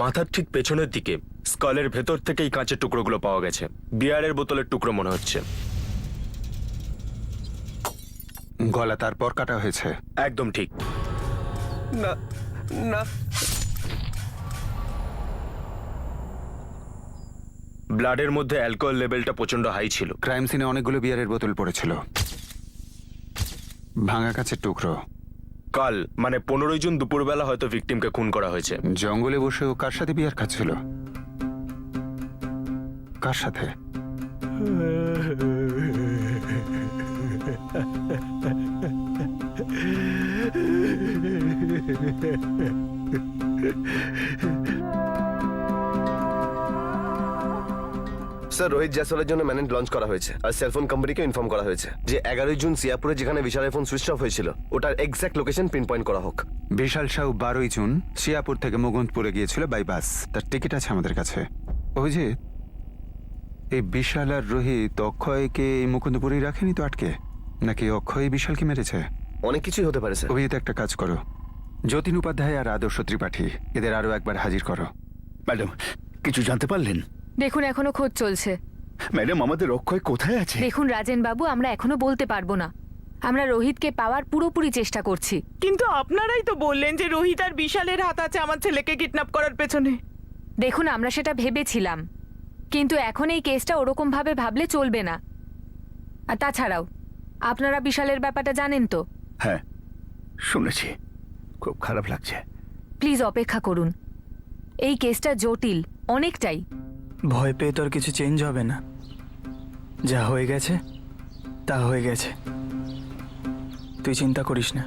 মাথার ঠিক পেছনের দিকে স্কলের ভেতর থেকে এই কাঁচের টুকরোগুলো পাওয়া গেছে। বিয়ারের বোতলের টুকরো মনে হচ্ছে। গলা তারপর কাটা হয়েছে। একদম ঠিক। না না, ব্লাডের মধ্যে অ্যালকোহল লেভেলটা প্রচন্ড হাই ছিল। ক্রাইম সিনে অনেকগুলো বিয়ারের বোতল পড়েছিল, ভাঙা কাছের টুকরো। কাল মানে 15 জুন দুপুরবেলা হয়তো ভিকটিমকে খুন করা হয়েছে। জঙ্গলে বসেও কার সাথে বিয়ার খাচ্ছিল? কার সাথে? স্যার রোহিত জয়সওয়ালের জন্য ম্যানেন্ট লঞ্চ করা হয়েছে আর সেলফোন কোম্পানিকে ইনফর্ম করা হয়েছে যে 11 জুন সিয়াপুরে যেখানে বিশালের ফোন সুইচ অফ হয়েছিল ওটার এক্স্যাক্ট লোকেশন পিন পয়েন্ট করা হোক। বিশাল সাউ 12 জুন শিয়াপুর থেকে মুকুন্দপুরে গিয়েছিল বাই বাস। তার টিকিট আছে আমাদের কাছে। অভিজিৎ, এই বিশাল আর রোহিত অক্ষয়কে এই মুকুন্দপুরেই রাখেনি তো আটকে, নাকি অক্ষয় বিশালকে মেরেছে? অনেক কিছুই হতে পারে স্যার। অভিজিৎ, একটা কাজ করো, যতীন উপাধ্যায় আর আদর্শ ত্রিপাঠী এদের আরো একবার হাজির করো। ম্যাডাম, কিছু জানতে পারলেন? দেখুন এখনো খোঁজ চলছে। ম্যাডাম, আমাদের অক্ষয় কোথায় আছে? দেখুন রাজেন বাবু, আমরা এখনো বলতে পারবো না। আমরা রোহিতকে পাওয়ার পুরোপুরি চেষ্টা করছি। কিন্তু আপনারাই তো বললেন যে রোহিত আর বিশালের হাত আছে আমার ছেলেকে কিডন্যাপ করার পেছনে। দেখুন আমরা সেটা ভেবেছিলাম, কিন্তু এখন এই কেসটা ওরকম ভাবে ভাবলে চলবে না। আর তাছাড়াও আপনারা বিশালের ব্যাপারটা জানেন তো। হ্যাঁ, শুনেছি। খুব খারাপ লাগছে। প্লিজ অপেক্ষা করুন, এই কেসটা জটিল অনেকটাই। ভয় পেয়ে তোর কিছু চেঞ্জ হবে না। যা হয়ে গেছে তা হয়ে গেছে, তুই চিন্তা করিস না।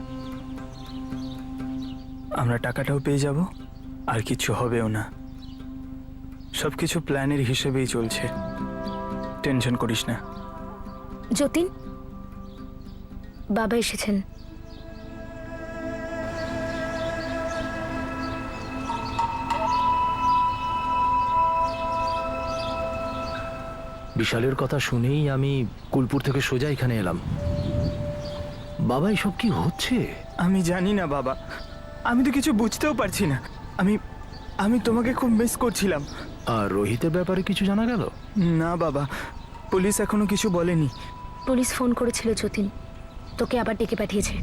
আমরা টাকাটাও পেয়ে যাব, আর কিছু হবেও না। সব কিছু প্ল্যানের হিসেবেই চলছে, টেনশন করিস না। যতীন, বাবা এসেছেন। বিশালের কথা শুনেই আমি কুলপুর থেকে সোজা এখানে এলাম। বাবা, এসব কি হচ্ছে? আমি জানি না বাবা, আমি তো কিছু বুঝতেও পারছি না। আমি তোমাকে খুব মিস করছিলাম। আর রোহিতের ব্যাপারে কিছু জানা গেল? না বাবা, পুলিশ এখনো কিছু বলেনি। পুলিশ ফোন করেছিল যতীন, তোকে আবার ডেকে পাঠিয়েছে।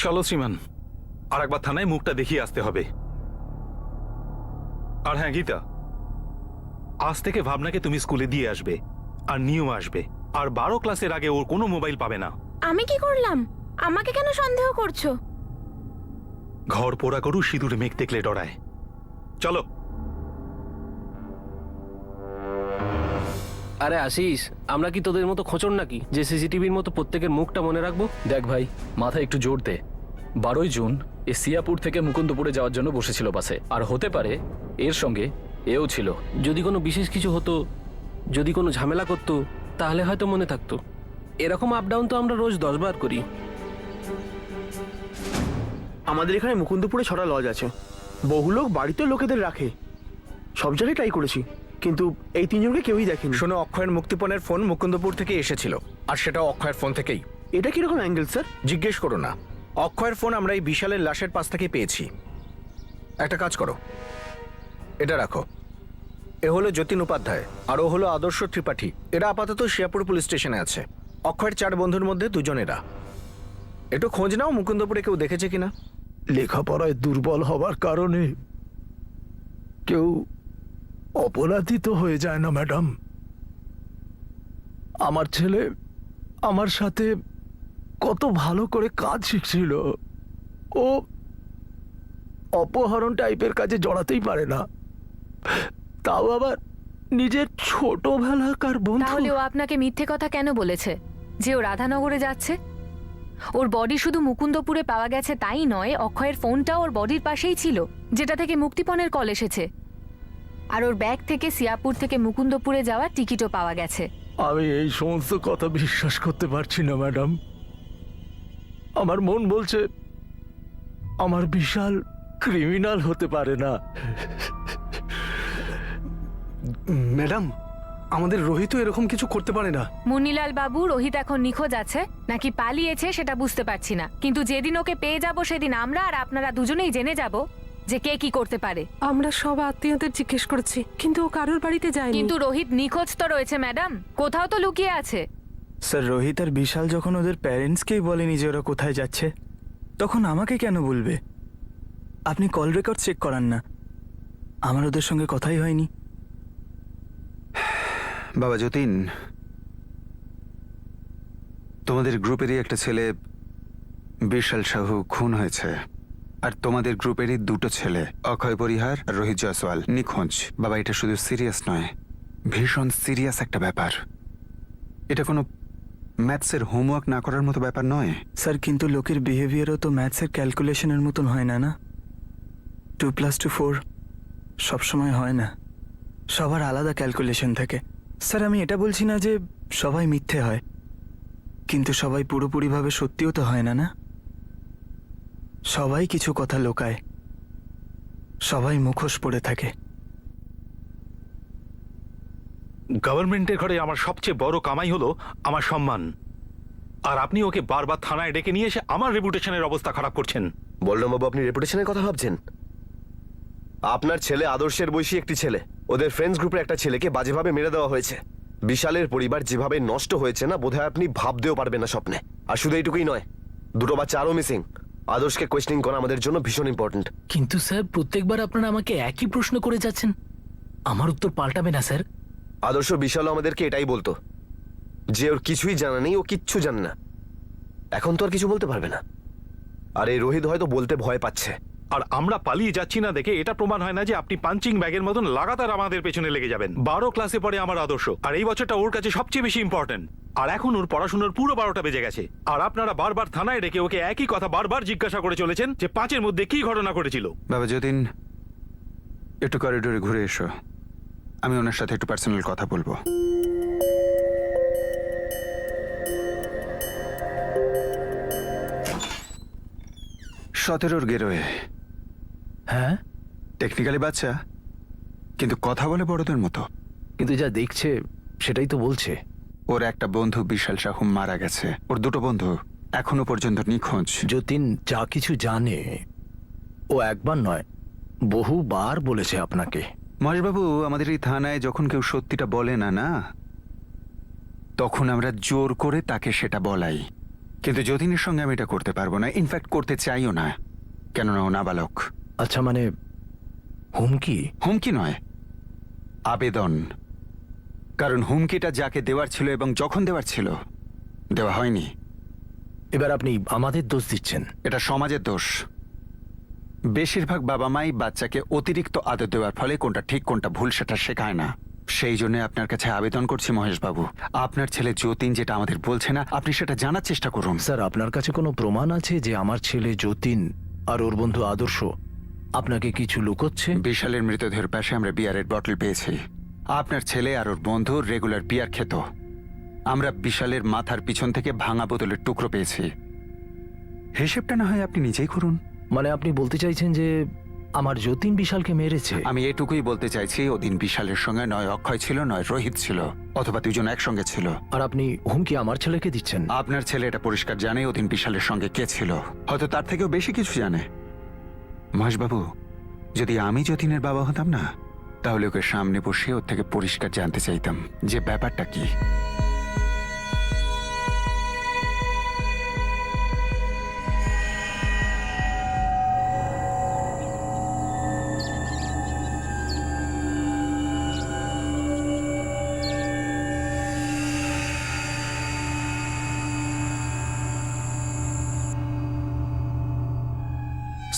চলো শ্রীমান, আর একবার থানায় মুখটা দেখিয়ে আসতে হবে। আর হ্যাঁ গীতা, আজ থেকে ভাবনাকে তুমি স্কুলে দিয়ে আসবে আর নিয়েও আসবে। আর 12 ক্লাসের আগে ওর কোনো মোবাইল পাবে না। আমি কি করলাম? আমাকে কেন সন্দেহ করছো? ঘর পোড়া গরু সিঁদুরে মেঘ দেখলে ডরায়। চলো। আরে আশিস, আমরা কি তোদের মতো খোঁচর নাকি যে সিসিটিভির মতো প্রত্যেকের মুখটা মনে রাখবো? দেখ ভাই, মাথায় একটু জোর দে। 12 জুন এ সিয়াপুর থেকে মুকুন্দপুরে যাওয়ার জন্য বসেছিল বাসে, আর হতে পারে এর সঙ্গে এও ছিল। যদি কোনো বিশেষ কিছু হতো, যদি কোনো ঝামেলা করতো, তাহলে হয়তো মনে থাকতো। এরকম আপ ডাউন তো আমরা রোজ 10 বার করি। আমাদের এখানে মুকুন্দপুরে 6টা লজ আছে। বহু লোক বাড়িতে লোকেদের রাখে, সব জায়গায় ট্রাই করেছি, কিন্তু এই 3 জনকে কেউই দেখেনি। শোনো, অক্ষয়ের মুক্তিপণের ফোন মুকুন্দপুর থেকে এসেছিল, আর সেটাও অক্ষয়ের ফোন থেকেই। এটা কিরকম অ্যাঙ্গেল স্যার? জিজ্ঞেস করো না। অক্ষয়ের ফোন আমরা এই বিশালের লাশের পাশ থেকে পেয়েছি। একটা কাজ করো, এটা রাখো। এ হলো যতীন উপাধ্যায় আর ও হলো আদর্শ ত্রিপাঠী। এরা আপাতত শিয়াপুর পুলিশ স্টেশনে আছে। অক্ষয়ের 4 বন্ধুর মধ্যে 2 জন এরা। একটু খোঁজ নাও মুকুন্দপুরে কেউ দেখেছে কিনা। লেখাপড়ায় দুর্বল হবার কারণে কেউ অপরাধী তো হয়ে যায় না ম্যাডাম। আমার ছেলে আমার সাথে কত ভালো করে কাজ শিখছিল, ও অপহরণ টাইপের কাজে জড়াতেই পারে না, তাও আবার নিজের ছোটবেলাকার বন্ধু। তাহলে ও আপনাকে মিথ্যে কথা কেন বলেছে যে ও রাধানগরে যাচ্ছে? ওর বডি শুধু মুকুন্দপুরে পাওয়া গেছে তাই নয়, অক্ষয়ের ফোনটাও ওর বডির পাশেই ছিল, যেটা থেকে মুক্তিপণের কল এসেছে। আর ওর ব্যাগ থেকে সিয়াপুর থেকে মুকুন্দপুরে যাওয়ার টিকিটও পাওয়া গেছে। আমি এই সমস্ত কথা বিশ্বাস করতে পারছি না ম্যাডাম। আমার মন বলছে আমার বিশাল ক্রিমিনাল হতে পারে না। ম্যাডাম, আমাদের রোহিত এরকম কিছু করতে পারে না। মুন্নিলাল বাবু, রোহিত এখন নিখোঁজ আছে নাকি পালিয়েছে সেটা বুঝতে পারছি না, কিন্তু যেদিন ওকে পেয়ে যাব সেদিন আমরা আর আপনারা দুজনেই জেনে যাব যে কে কি করতে পারে। আমরা সব আত্মীয়দের জিজ্ঞেস করেছি, কিন্তু ও কারোর বাড়িতে যায়নি। কিন্তু রোহিত নিখোঁজ তো রয়েছে ম্যাডাম, কোথাও তো লুকিয়ে আছে। স্যার রোহিত আর বিশাল যখন ওদের প্যারেন্টসকেই বলেনি যে ওরা কোথায় যাচ্ছে, তখন আমাকে কেন বলবে? আপনি কল রেকর্ড চেক করান না, আমার ওদের সঙ্গে কথাই হয়নি। বাবা যতীন, তোমাদের গ্রুপেরই একটা ছেলে বিশাল সাহু খুন হয়েছে, আর তোমাদের গ্রুপেরই দুটো ছেলে অক্ষয় পরিহার আর রোহিত জয়সওয়াল নিখোঁজ। বাবা এটা শুধু সিরিয়াস নয়, ভীষণ সিরিয়াস একটা ব্যাপার। এটা কোনো ম্যাথসের হোমওয়ার্ক না করার মতো ব্যাপার নয়। স্যার কিন্তু লোকের বিহেভিয়ারও তো ম্যাথসের ক্যালকুলেশনের মতন হয় না, না? 2+2 4 সবসময় হয় না, সবার আলাদা ক্যালকুলেশন থাকে। স্যার আমি এটা বলছি না যে সবাই মিথ্যে হয়, কিন্তু সবাই পুরোপুরিভাবে সত্যিও তো হয় না, না? সবাই কিছু কথা লোকায়, সবাই মুখোশ পড়ে থাকে। গভর্নমেন্টের ঘরে আমার সবচেয়ে বড় কামাই হলো আমার সম্মান, আর আপনি ওকে বারবার থানায় ডেকে নিয়ে এসে আমার রেপুটেশনের অবস্থা খারাপ করছেন। বলরাম বাবু, আপনি রেপুটেশনের কথা ভাবছেন? আপনার ছেলে আদর্শের বয়সী একটি ছেলে, ওদের ফ্রেন্ডস গ্রুপের একটা ছেলেকে বাজেভাবে মেরে দেওয়া হয়েছে। বিশালের পরিবার যেভাবে নষ্ট হয়েছে না, বোধহয় আপনি ভাবতেও পারবেন না স্বপ্নে। আর শুধু এইটুকুই নয়, দুটো বাচ্চা আরও মিসিং। আদর্শকে কোয়েশ্চেনিং করা আমাদের জন্য ভীষণ ইম্পর্টেন্ট। কিন্তু স্যার প্রত্যেকবার আপনারা আমাকে একই প্রশ্ন করে যাচ্ছেন, আমার উত্তর পাল্টাবে না স্যার? আদর্শ বিশালও আমাদেরকে এটাই বলতো যে ওর কিছুই জানা নেই, ও কিচ্ছু জানে না। এখন তো আর কিছু বলতে পারবে না। আর এই রোহিত হয়তো বলতে ভয় পাচ্ছে। আর আমরা পালিয়ে যাচ্ছি না দেখে এটা প্রমাণ হয় না যে আপনি পাঞ্চিং ব্যাগের মতন লাগাতার আমাদের পেছনে লেগে যাবেন। 12 ক্লাসে পড়ে আমার আদর্শ, আর এই বছরটা ওর কাছে সবচেয়ে বেশি ইম্পর্টেন্ট। আর এখন ওর পড়াশোনার পুরো 12টা বেজে গেছে, আর আপনারা বারবার থানায় ডেকে ওকে একই কথা বারবার জিজ্ঞাসা করে চলেছেন যে 5-এর মধ্যে কি ঘটনা ঘটেছিল। বাবা যতীন, একটু করিডোরে ঘুরে এসো, আমি ওনার সাথে একটু পার্সোনাল কথা বলবো। সতেরোর গেরোয়ে। হ্যাঁ, টেকনিক্যালি বাচ্চা, কিন্তু কথা বলে বড়দের মতো। কিন্তু যা দেখছে সেটাই তো বলছে। ওর একটা বন্ধু বিশাল সাহু মারা গেছে, ওর দুটো বন্ধু এখনো পর্যন্ত নিখোঁজ। যতীন যা কিছু জানে ও একবার নয় বহুবার বলেছে আপনাকে। মহেশবাবু, আমাদের এই থানায় যখন কেউ সত্যিটা বলে না না, তখন আমরা জোর করে তাকে সেটা বলাই। কিন্তু যতীনের সঙ্গে আমি এটা করতে পারবো না, ইনফ্যাক্ট করতে চাইও না, কেননা ও নাবালক। আচ্ছা, মানে হুমকি? হুমকি নয়, আবেদন। কারণ হুমকিটা যাকে দেওয়ার ছিল এবং যখন দেওয়ার ছিল দেওয়া হয়নি। এবার আপনি আমাদের দোষ দিচ্ছেন। এটা সমাজের দোষ। বেশিরভাগ বাবা মাই বাচ্চাকে অতিরিক্ত আদর দেওয়ার ফলে কোনটা ঠিক কোনটা ভুল সেটা শেখায় না। সেই জন্য আপনার কাছে আবেদন করছি মহেশবাবু, আপনার ছেলে যতীন যেটা আমাদের বলছে না, আপনি সেটা জানার চেষ্টা করুন। স্যার, আপনার কাছে কোনো প্রমাণ আছে যে আমার ছেলে যতীন আর ওর বন্ধু আদর্শ আপনাকে কিছু লুকোচ্ছে? বিশালের মৃতদেহের পাশে আমরা বিয়ারের বটল পেয়েছি। আপনার ছেলে আর ওর বন্ধু রেগুলার বিয়ার খেত। আমরা বিশালের মাথার পিছন থেকে ভাঙা বোতলের টুকরো পেয়েছি। হিসেবটা না হয় আপনি নিজেই করুন। মানে আপনি বলতে চাইছেন যে আমার যতীন বিশালকে মেরেছে? আমি এটুকুই বলতে চাইছি, ওদিন বিশালের সঙ্গে নয় অক্ষয় ছিল, নয় রোহিত ছিল, অথবা দুজন একসঙ্গে ছিল। আর আপনি হুমকি আমার ছেলেকে দিচ্ছেন? আপনার ছেলে এটা পরিষ্কার জানে ওদিন বিশালের সঙ্গে কে ছিল, হয়তো তার থেকেও বেশি কিছু জানে। মহেশবাবু, যদি আমি যতীনের বাবা হতাম না, তাহলে ওকে সামনে বসে ওর থেকে পরিষ্কার জানতে চাইতাম যে ব্যাপারটা কি।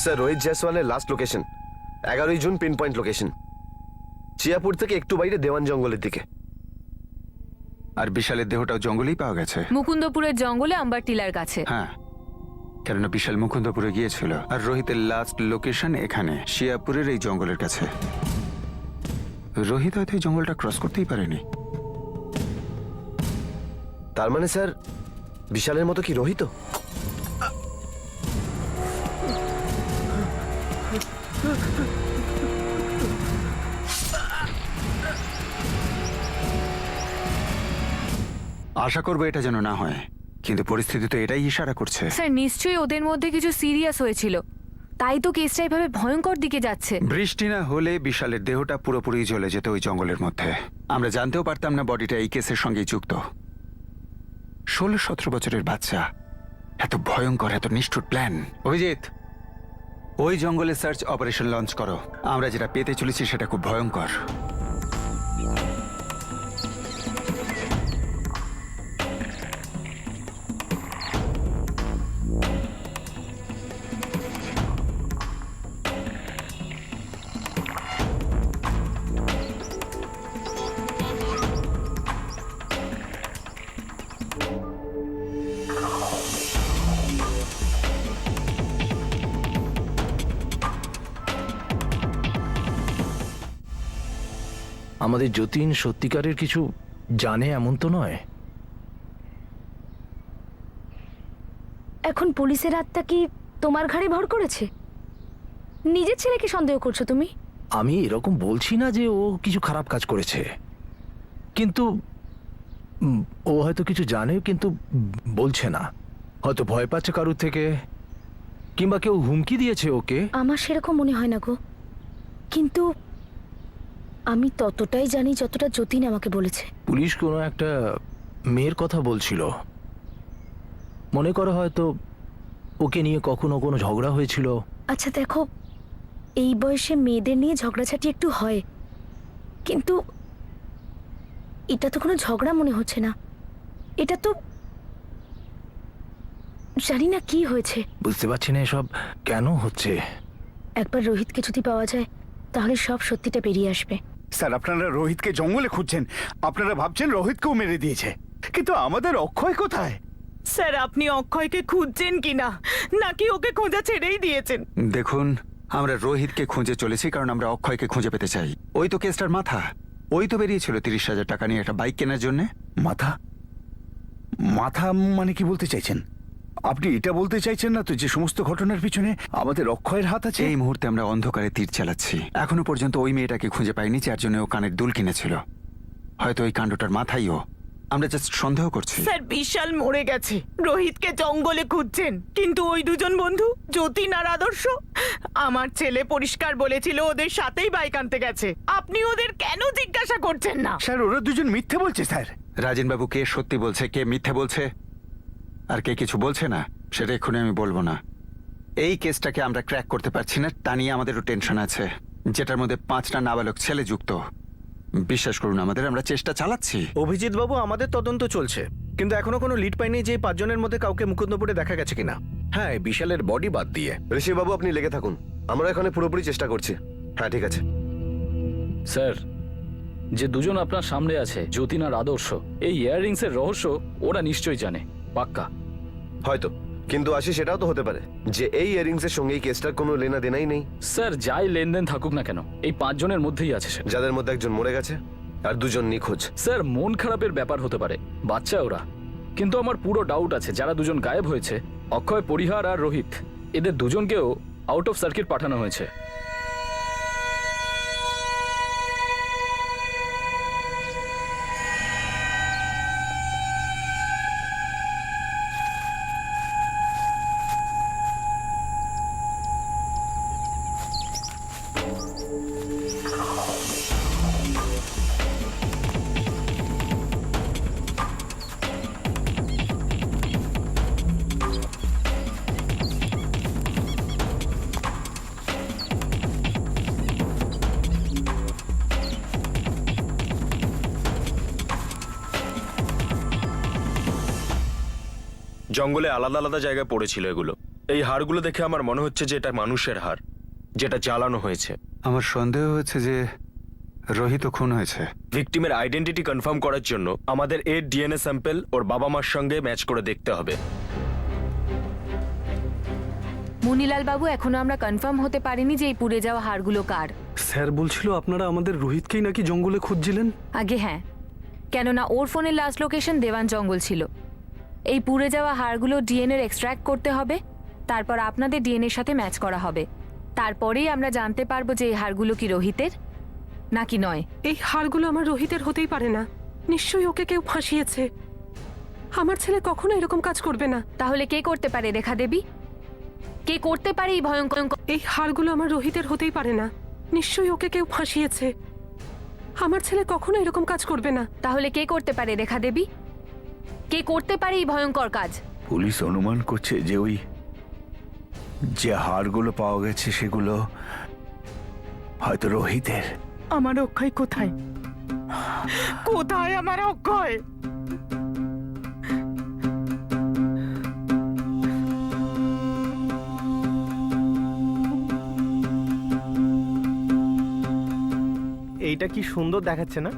স্যার, রোহিত জয়সওয়ালের লাস্ট লোকেশন 11ই June, pin point location, Chiapur থেকে একটু বাইরে দেওয়ান জঙ্গলের দিকে। আর বিশালের দেহটাও জঙ্গলেই পাওয়া গেছে। মুকুন্দপুরের জঙ্গলে আম্বার টিলার কাছে। হ্যাঁ, কেননা বিশাল মুকুন্দপুরে গিয়েছিল, আর রোহিতের লাস্ট লোকেশন এখানে শিয়াপুরের এই জঙ্গলের কাছে। রোহিত হয়তো এই জঙ্গলটা ক্রস করতেই পারেনি। তার মানে স্যার, বিশালের মতো কি রোহিত? আশা করবো এটা যেন না হয়, কিন্তু পরিস্থিতি তো এটাই ইশারা করছে। স্যার নিশ্চয়ই ওদের মধ্যে কিছু সিরিয়াস হয়েছিল, তাই তো কেসটা এভাবে ভয়ঙ্কর দিকে যাচ্ছে। বৃষ্টি না হলে বিশালের দেহটা পুরোপুরি জ্বলে যেত ওই জঙ্গলের মধ্যে। আমরা জানতেও পারতাম না বডিটা এই কেসের সঙ্গেই যুক্ত। 16-17 বছরের বাচ্চা, এত ভয়ঙ্কর, এত নিষ্ঠুর প্ল্যান। অভিজিৎ, ওই জঙ্গলে সার্চ অপারেশন লঞ্চ করো। আমরা যেটা পেতে চলেছি সেটা খুব ভয়ঙ্কর। আমাদের যতীন সত্যিকারের কিছু জানে এমন তো নয়। এখন পুলিশের হাতটা কি তোমার ঘাড়ে ভর করেছে? নিজের ছেলেকে সন্দেহ করছো তুমি? আমি এরকম বলছি না যে ও কিছু খারাপ কাজ করেছে, কিন্তু ও হয়তো কিছু জানে কিন্তু বলছে না। হয়তো ভয় পাচ্ছে কারুর থেকে, কিংবা কেউ হুমকি দিয়েছে ওকে। আমার সেরকম মনে হয় না গো, কিন্তু আমি ততটাই জানি যতটা যতীন আমাকে বলেছে। পুলিশ কোনো একটা মেয়ের কথা বলছিল, মনে করো হয়তো ওকে নিয়ে কখনো কোনো ঝগড়া হয়েছিল। আচ্ছা দেখো, এই বয়সে মেয়েদের নিয়ে ঝগড়াঝাটি একটু হয়, কিন্তু এটা তো কোনো ঝগড়া মনে হচ্ছে না। এটা তো জানি না কি হয়েছে। বুঝতে পারছি না এসব কেন হচ্ছে। একবার রোহিতকে যদি পাওয়া যায় তাহলে সব সত্যিটা বেরিয়ে আসবে। স্যার, আপনারা রোহিতকে জঙ্গলে খুঁজছেন, আপনারা ভাবছেন রোহিতকেও মেরে দিয়েছে, কিন্তু আমাদের অক্ষয় কোথায়? স্যার, আপনি অক্ষয়কে খুঁজছেন কিনা, নাকি ওকে খোঁজা ছেড়েই দিয়েছেন? দেখুন, আমরা রোহিতকে খুঁজে চলেছি কারণ আমরা অক্ষয়কে খুঁজে পেতে চাই। ওই তো কেসটার মাথা। ওই তো বেরিয়েছিল 30,000 টাকা নিয়ে একটা বাইক কেনার জন্য। মাথা? মাথা মানে কি বলতে চাইছেন? আপনি এটা বলতে চাইছেন না তো যে সমস্ত ঘটনার পিছনে আমাদের অক্ষয়ের হাত আছে? এই মুহূর্তে আমরা অন্ধকারে তীর চালাচ্ছি। এখনো পর্যন্ত ওই মেয়েটাকে খুঁজে পাইনি যার জন্য ও কানের দুল কিনেছিল। হয়তো ওই কাণ্ডটার মাথাই ও। আমরা জাস্ট সন্দেহ করছি। স্যার, বিশাল মরে গেছে, রোহিতকে জঙ্গলে খুঁজছেন, কিন্তু ওই দুজন বন্ধু যতীন আর আদর্শ, আমার ছেলে পরিষ্কার বলেছিল ওদের সাথেই বাইক আনতে গেছে। আপনি ওদের কেন জিজ্ঞাসা করছেন না? স্যার, ওরা দুজন মিথ্যে বলছে স্যার। রাজেনবাবু, কে সত্যি বলছে, কে মিথ্যে বলছে, আর কে কিছু বলছে না, সেটা এক্ষুনি আমি বলবো না। এই কেসটাকে আমরা ক্র্যাক করতে পারছি না, তা নিয়ে আমাদেরও টেনশন আছে, যেটার মধ্যে 5টা নাবালক ছেলে যুক্ত। বিশ্বাস করুন আমাদের, আমরা চেষ্টা চালাচ্ছি। অভিজিৎ বাবু, আমাদের তদন্ত চলছে, কিন্তু এখনো কোনো লিড পাইনি যে 5 জনের মধ্যে কাউকে মুকুন্দপুরে দেখা গেছে কিনা। হ্যাঁ, বিশালের বডি বাদ দিয়ে। ঋষিবাবু, আপনি লেগে থাকুন, আমরা এখানে পুরোপুরি চেষ্টা করছি। হ্যাঁ, ঠিক আছে। স্যার, যে দুজন আপনার সামনে আছে, যতীন আর আদর্শ, এই ইয়াররিংসের রহস্য ওরা নিশ্চয়ই জানে, পাক্কা। হয়তো, কিন্তু আশিস, সেটাও তো হতে পারে যে এই ইয়ারিংস এর সঙ্গে এই কেসটার কোনো লেনা দেনাই নেই। স্যার, যাই লেনদেন থাকুক না কেন, এই 5 জনের মধ্যেই আছে সে। যাদের মধ্যে একজন মরে গেছে আর 2 জন নিখোঁজ। স্যার, মন খারাপের ব্যাপার হতে পারে, বাচ্চা ওরা, কিন্তু আমার পুরো ডাউট আছে যারা 2 জন গায়েব হয়েছে, অক্ষয় পরিহার আর রোহিত, এদের 2 জনকেও আউট অফ সার্কিট পাঠানো হয়েছে। জঙ্গলে আলাদা আলাদা জায়গায় পড়েছিল এগুলো। এই হাড়গুলো দেখে আমার মনে হচ্ছে যে এটা মানুষের হাড়, যেটা জ্বালানো হয়েছে। আমার সন্দেহ হচ্ছে যে রোহিত খুন হয়েছে। ভিকটিমের আইডেন্টিটি কনফার্ম করার জন্য আমাদের এর ডিএনএ স্যাম্পল ওর বাবা মার সঙ্গে ম্যাচ করে দেখতে হবে। মুনিলাল বাবু, এখনো আমরা কনফার্ম হতে পারিনি যে এই পুড়ে যাওয়া হাড়গুলো কার। স্যার বলছিল আপনারা আমাদের রোহিতকেই নাকি জঙ্গলে খুঁজছিলেন। আগে হ্যাঁ, কেননা ওর ফোনের লাস্ট লোকেশন দেওয়ান জঙ্গল ছিল। এই পুড়ে যাওয়া হাড়গুলো ডিএনএ এক্সট্র্যাক্ট করতে হবে, তারপর আপনাদের ডিএনএর সাথে ম্যাচ করা হবে। তারপরেই আমরা জানতে পারবো যে এই হাড়গুলো কি রোহিতের নাকি নয়। এই হাড়গুলো আমার রোহিতের হতেই পারে না, নিশ্চয়ই ওকে কেউ ফাঁসিয়েছে। আমার ছেলে কখনো এরকম কাজ করবে না। তাহলে কে করতে পারে রেখা দেবী? কে করতে পারে এই ভয়ঙ্কর? এই হারগুলো আমার রোহিতের হতেই পারে না। নিশ্চয়ই ওকে কেউ ফাঁসিয়েছে। আমার ছেলে কখনো এরকম কাজ করবে না। তাহলে কে করতে পারে রেখা দেবী? কে করতে পারে এই ভয়ঙ্কর কাজ? পুলিশ অনুমান করছে যে ওই যে হাড়গুলো পাওয়া গেছে সেগুলো হয়তো রোহিতের। আমার অক্ষয় কোথায়? কোথায় আমার অক্ষয়? এইটা কি সুন্দর দেখাচ্ছে না?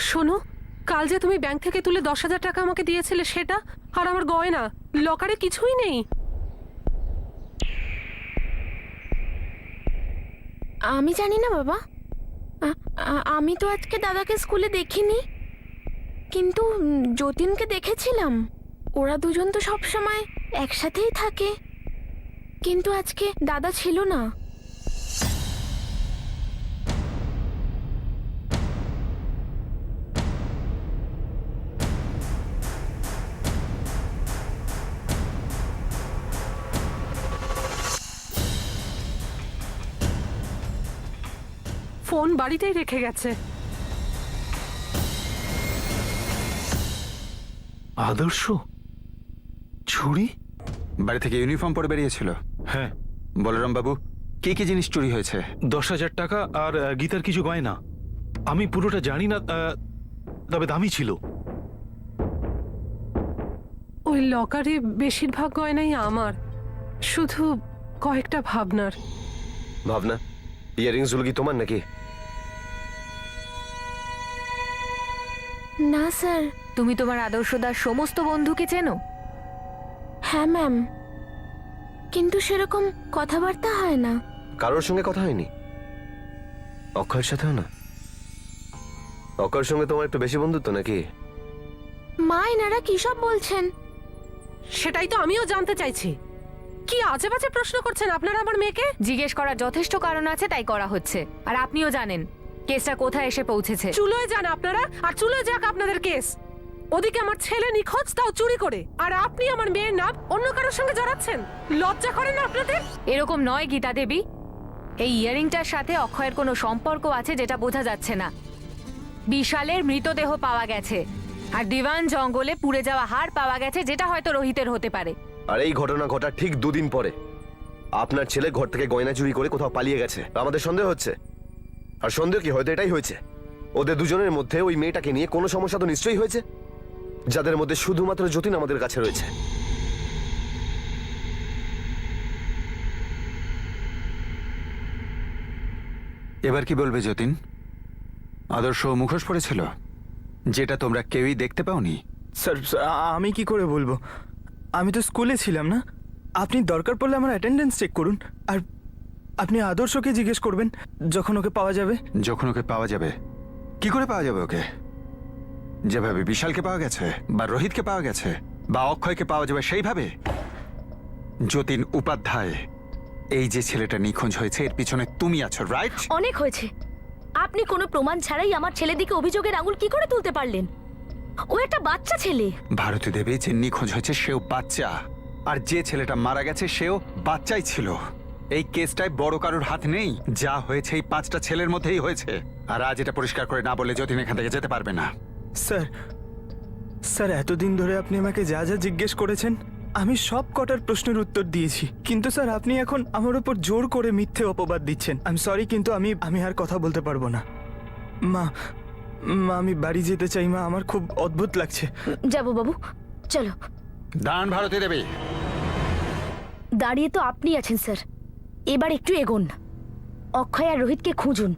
শোনো, কাল যে তুমি ব্যাংক থেকে তুলে 10,000 টাকা আমাকে দিয়েছিলে সেটা, আর আমার গয়না লকারে কিছুই নেই। আমি জানি না বাবা। আমি তো আজকে দাদাকে স্কুলে দেখিনি, কিন্তু যতীনকে দেখেছিলাম। ওরা দুজন তো সব সময় একসাথেই থাকে, কিন্তু আজকে দাদা ছিল না। ফোন বাড়িতেই রেখে গেছে। আদর্শ চুরি? বাড়ি থেকে ইউনিফর্ম পরে বেরিয়েছিল। হ্যাঁ। বলরাম বাবু, কি কি জিনিস চুরি হয়েছে? 10,000 টাকা আর গীতার কিছু গয়না। আমি পুরোটা জানি না, তবে দামি ছিল। ওই লকারে বেশিরভাগ গয়নাই আমার, শুধু কয়েকটা ভাবনার। ভাবনা, ইয়ারিংস গুলো কি তোমার নাকি? না স্যার। তুমি তোমার আদর্শদার সমস্ত বন্ধুকে চেনো? হ্যাঁ ম্যাম, কিন্তু সেরকম কথাবার্তা হয় না। কারোর সঙ্গে কথা হয়নি? অক্ষয়ের সাথেও না? অক্ষয়ের সঙ্গে তোমার একটু বেশি বন্ধুত্ব নাকি? মা, এনারা কি সব বলছেন? সেটাই তো আমিও জানতে চাইছি। কি আজে বাজে প্রশ্ন করছেন আপনারা আমার মেয়েকে? জিজ্ঞেস করার যথেষ্ট কারণ আছে, তাই করা হচ্ছে। আর আপনিও জানেন কেসটা কোথায় এসে পৌঁছেছে। চুলোয় যান আপনারা, আর চুলোয় যাক আপনাদের কেস। ওদিকে আমার ছেলে নিখোঁজ, তাও চুরি করে, আর আপনি আমার মেয়ের নাম অন্য কারোর সঙ্গে জড়াচ্ছেন। লজ্জা করে না আপনাদের? এরকম নয় গীতা দেবী। এই ইয়ারিংটার সাথে অক্ষয়ের কোনো সম্পর্ক আছে যেটা বোঝা যাচ্ছে না। বিশালের মৃতদেহ পাওয়া গেছে, আর দিওয়ান জঙ্গলে পুড়ে যাওয়া হাড় পাওয়া গেছে, যেটা হয়তো রোহিতের হতে পারে। আর এই ঘটনা ঘটার ঠিক 2 দিন পরে আপনার ছেলে ঘর থেকে গয়না চুরি করে কোথাও পালিয়ে গেছে। আমাদের সন্দেহ হচ্ছে, আর সন্দেহ কি হয়তো এটাই হয়েছে, ওদের দুজনের মধ্যে ওই মেয়েটাকে নিয়ে কোনো সমস্যা তো নিশ্চয়ই হয়েছে, যাদের মধ্যে শুধুমাত্র যতীন আমাদের কাছে রয়েছে। এবার কি বলবে যতীন? আদর্শ মুখোশ পড়েছিল, যেটা তোমরা কেউই দেখতে পাওনি। স্যার, আমি কি করে বলবো? আমি তো স্কুলে ছিলাম না। আপনি দরকার পড়লে আমার অ্যাটেন্ডেন্স চেক করুন, আর আপনি আদর্শকে জিজ্ঞেস করবেন যখন ওকে পাওয়া যাবে। যখন ওকে পাওয়া যাবে? কি করে পাওয়া যাবে ওকে? যেভাবে বিশালকে পাওয়া গেছে, বা রোহিতকে পাওয়া গেছে, বা অক্ষয়কে পাওয়া যাবে সেইভাবে? যতীন উপাধ্যায়, এই যে ছেলেটা নিখোঁজ হয়েছে এর পিছনে তুমি আছো, রাইট? অনেক হয়েছে। আপনি কোনো প্রমাণ ছাড়াই আমার ছেলের দিকে অভিযোগের আঙুল কি করে তুলতে পারলেন? ও একটা বাচ্চা ছেলে। ভারতী দেবী, যে নিখোঁজ হয়েছে সেও বাচ্চা, আর যে ছেলেটা মারা গেছে সেও বাচ্চাই ছিল। এই কেসটায় বড় কারোর হাত নেই। যা হয়েছে এই 5টা ছেলের মধ্যেই হয়েছে। আর আজ এটা পরিষ্কার করে না বলে যতীন এখান থেকে যেতে পারবে না। স্যার, এতদিন ধরে আপনি আমাকে যা যা জিজ্ঞেস করেছেন আমি সব কটার প্রশ্নের উত্তর দিয়েছি, কিন্তু স্যার আপনি এখন আমার উপর জোর করে মিথ্যে অপবাদ দিচ্ছেন। আই এম সরি, কিন্তু আমি আর কথা বলতে পারবো না। মা, আমি বাড়ি যেতে চাই। মা, আমার খুব অদ্ভুত লাগছে। যাবো বাবু, চলো। দাঁড়ান ভারতী দেবী। দাঁড়িয়ে তো আপনি আছেন স্যার, এবার একটু এগোন। অক্ষয় আর রোহিতকে খুঁজুন,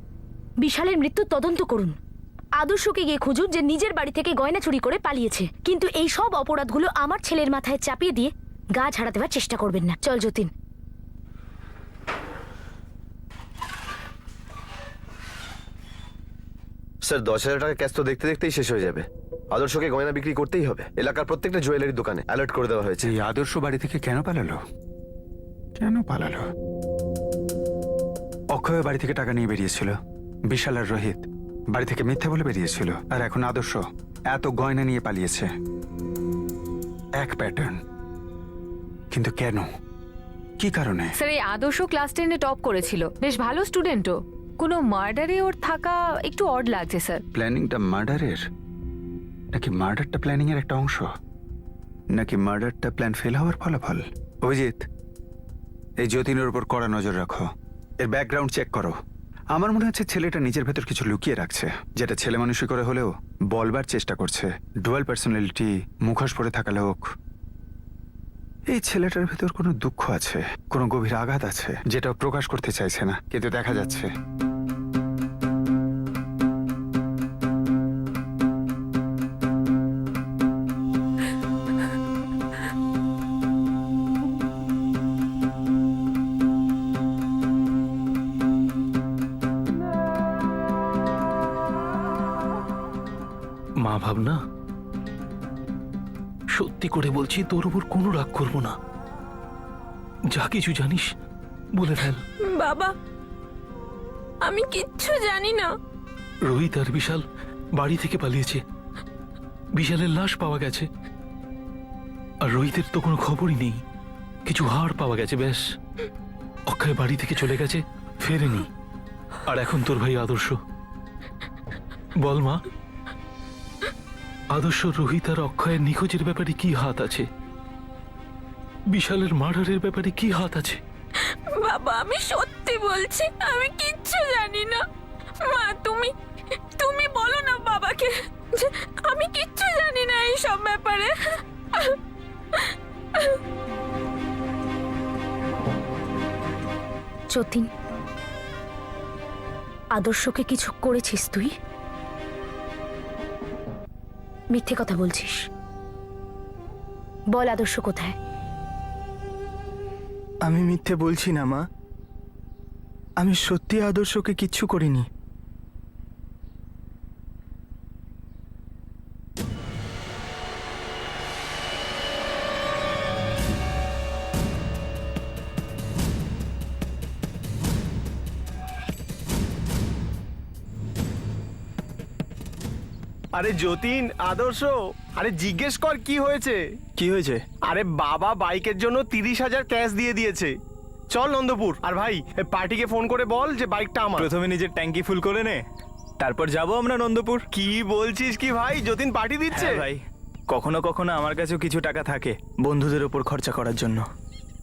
বিশালের মৃত্যুর তদন্ত করুন। আদর্শকে গিয়ে খুঁজুন, যে নিজের বাড়ি থেকে গয়না চুরি করে পালিয়েছে। কিন্তু এই সব অপরাধগুলো আমার ছেলের মাথায় চাপিয়ে দিয়ে গা ঝাড়া দেওয়ার চেষ্টা করবেন না। চল যতীন। স্যার, 10,000 টাকা ক্যাশ তো দেখতে দেখতেই শেষ হয়ে যাবে। আদর্শকে গয়না বিক্রি করতেই হবে। এলাকার প্রত্যেকটা জুয়েলারি দোকানে অ্যালার্ট করে দেওয়া হয়েছে। এই আদর্শ বাড়ি থেকে কেন পালালো? অক্ষয় বাড়ি থেকে টাকা নিয়ে বেরিয়েছিল, বিশাল আর রোহিত বাড়ি থেকে মিথ্যা বলে বেরিয়েছিল, আর এখন আদর্শ এত গয়না নিয়ে পালিয়েছে। এক প্যাটার্ন, কিন্তু কেন, কি কারণে? স্যার এই আদর্শ ক্লাস 10-এ টপ করেছিল, বেশ ভালো স্টুডেন্টও। কোনো মার্ডারে ওর থাকা একটু অড লাগছে স্যার। প্ল্যানিংটা মার্ডারের, নাকি মার্ডারটা প্ল্যানিং এর একটা অংশ, নাকি মার্ডারটা প্ল্যান ফেল হওয়ার ফলাফল? অভিজিৎ, এই যতীনের উপর কড়া নজর রাখো, এর ব্যাকগ্রাউন্ড চেক করো। আমার মনে হচ্ছে ছেলেটা নিজের ভেতর কিছু লুকিয়ে রাখছে, যেটা ছেলে মানুষই করে হলেও বলবার চেষ্টা করছে। ডুয়াল পার্সোনালিটি, মুখোশ পরে থাকা লোক। এই ছেলেটার ভেতর কোনো দুঃখ আছে, কোনো গভীর আঘাত আছে, যেটা ও প্রকাশ করতে চাইছে না, কিন্তু দেখা যাচ্ছে। মা ভাবনা, সত্যি করে বলছি, তোর উপর কোনো রাগ করবো না। যা কিছু জানিস বলে ফেল। বাবা, আমি কিচ্ছু জানি না। রোহিত আর বিশাল বাড়ি থেকে পালিয়েছে, বিশালের লাশ পাওয়া গেছে, আর রোহিতের তো কোনো খবরই নেই। কিছু হাড় পাওয়া গেছে ব্যাস। অক্ষয় বাড়ি থেকে চলে গেছে, ফেরেনি। আর এখন তোর ভাই আদর্শ। বল মা, আদর্শ রোহিত আর অক্ষয়ের নিখোঁজের ব্যাপারে কি হাত আছে? বিশালের মার্ডারের ব্যাপারে কি হাত আছে? বাবা, আমি সত্যি বলছি, আমি কিচ্ছু জানি না। মা, তুমি বলো না বাবাকে যে আমি কিচ্ছু জানি না এই সব ব্যাপারে। যতীন, আদর্শকে কিছু করেছিস তুই? মিথ্যে কথা বলছিস। বল, আদর্শ কোথায়? আমি মিথ্যে বলছি না মা, আমি সত্যি আদর্শকে কিচ্ছু করিনি। আরে যতীন, আদর্শ, আরে জিজ্ঞেস কর কি হয়েছে। কি হয়েছে? আরে বাবা বাইকের জন্য 30,000 ক্যাশ দিয়ে দিয়েছে। চল নন্দপুর। আর ভাই, পার্টিকে ফোন করে বল যে বাইকটা আমার। প্রথমে নিজের ট্যাঙ্কি ফুল করে নে, তারপর যাব আমরা নন্দপুর। কি বলছিস কি ভাই, যতীন পার্টি দিচ্ছে? ভাই, কখনো কখনো আমার কাছেও কিছু টাকা থাকে বন্ধুদের উপর খরচা করার জন্য।